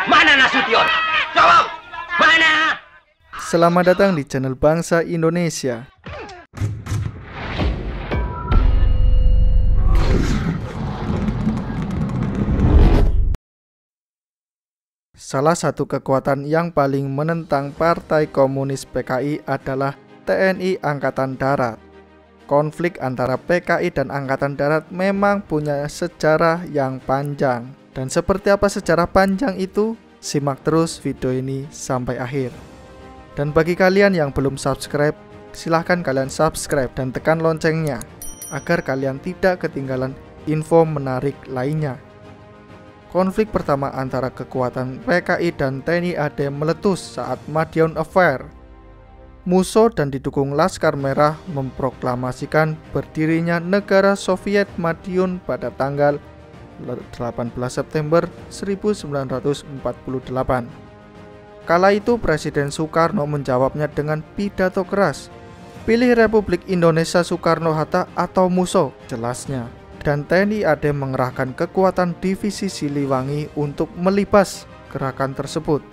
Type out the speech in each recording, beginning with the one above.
Mana Nasution? Jawab! Mana? Selamat datang di channel Bangsa Indonesia. Salah satu kekuatan yang paling menentang Partai Komunis PKI adalah TNI Angkatan Darat. Konflik antara PKI dan Angkatan Darat memang punya sejarah yang panjang. Dan seperti apa sejarah panjang itu? Simak terus video ini sampai akhir. Dan bagi kalian yang belum subscribe, silahkan kalian subscribe dan tekan loncengnya agar kalian tidak ketinggalan info menarik lainnya. Konflik pertama antara kekuatan PKI dan TNI AD meletus saat Madiun Affair. Musuh dan didukung Laskar Merah memproklamasikan berdirinya negara Soviet Madiun pada tanggal 18 September 1948. Kala itu Presiden Soekarno menjawabnya dengan pidato keras. Pilih Republik Indonesia Soekarno-Hatta atau musuh, jelasnya. Dan TNI AD mengerahkan kekuatan divisi Siliwangi untuk melibas gerakan tersebut.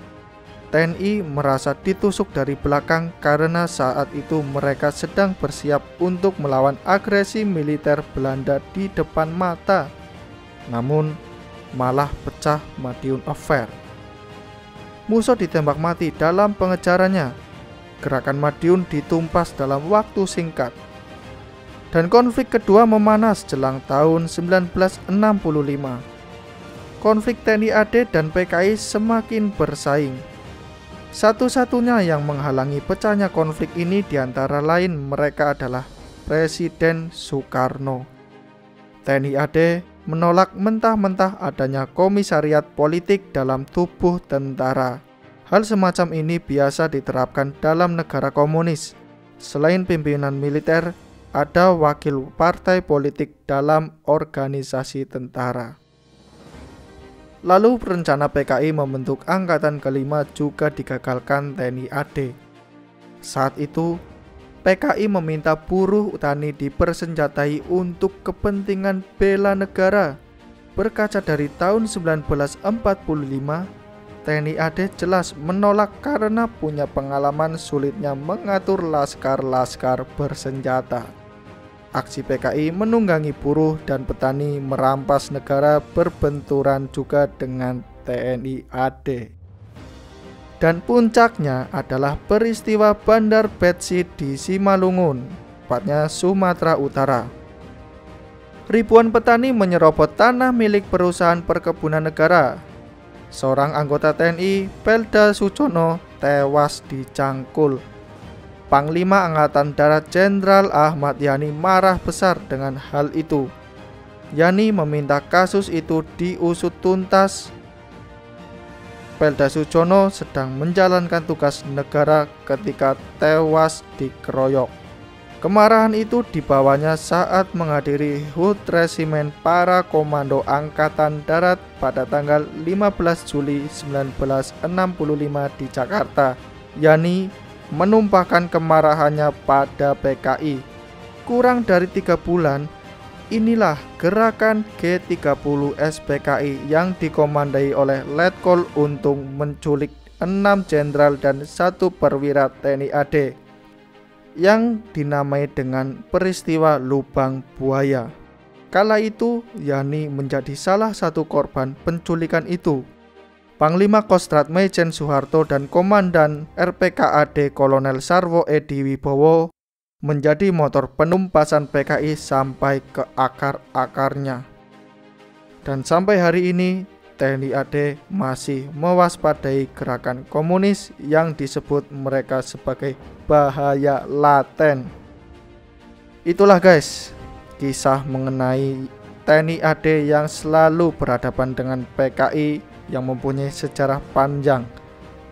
TNI merasa ditusuk dari belakang karena saat itu mereka sedang bersiap untuk melawan agresi militer Belanda di depan mata. Namun malah pecah Madiun Affair. Musuh ditembak mati dalam pengejarannya. Gerakan Madiun ditumpas dalam waktu singkat. Dan konflik kedua memanas jelang tahun 1965. Konflik TNI AD dan PKI semakin bersaing. Satu-satunya yang menghalangi pecahnya konflik ini diantara lain mereka adalah Presiden Soekarno. TNI AD menolak mentah-mentah adanya komisariat politik dalam tubuh tentara. Hal semacam ini biasa diterapkan dalam negara komunis. Selain pimpinan militer, ada wakil partai politik dalam organisasi tentara. Lalu rencana PKI membentuk Angkatan Kelima juga digagalkan TNI AD. Saat itu, PKI meminta buruh tani dipersenjatai untuk kepentingan bela negara. Berkaca dari tahun 1945, TNI AD jelas menolak karena punya pengalaman sulitnya mengatur laskar-laskar bersenjata. Aksi PKI menunggangi buruh dan petani merampas negara berbenturan juga dengan TNI AD. Dan puncaknya adalah peristiwa Bandar Betsi di Simalungun, tepatnya Sumatera Utara. Ribuan petani menyerobot tanah milik perusahaan perkebunan negara. Seorang anggota TNI, Pelda Sujono, tewas dicangkul. Panglima Angkatan Darat Jenderal Ahmad Yani marah besar dengan hal itu. Yani meminta kasus itu diusut tuntas. Pelda Sujono sedang menjalankan tugas negara ketika tewas dikeroyok. Kemarahan itu dibawanya saat menghadiri HUT Resimen Para Komando Angkatan Darat pada tanggal 15 Juli 1965 di Jakarta. Yani menumpahkan kemarahannya pada PKI. Kurang dari 3 bulan, inilah gerakan G30 SPKI yang dikomandai oleh Letkol Untung menculik 6 jenderal dan 1 perwira TNI AD yang dinamai dengan peristiwa Lubang Buaya. Kala itu, Yani menjadi salah satu korban penculikan itu. Panglima Kostrat Maijen Soeharto dan Komandan RPKAD Kolonel Sarwo Edi Wibowo menjadi motor penumpasan PKI sampai ke akar-akarnya. Dan sampai hari ini TNI AD masih mewaspadai gerakan komunis yang disebut mereka sebagai bahaya laten. Itulah guys, kisah mengenai TNI AD yang selalu berhadapan dengan PKI yang mempunyai sejarah panjang.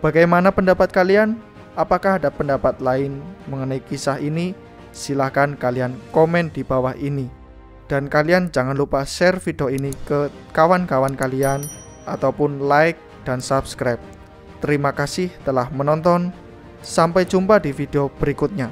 Bagaimana pendapat kalian? Apakah ada pendapat lain mengenai kisah ini? Silahkan kalian komen di bawah ini. Dan kalian jangan lupa share video ini ke kawan-kawan kalian ataupun like dan subscribe. Terima kasih telah menonton. Sampai jumpa di video berikutnya.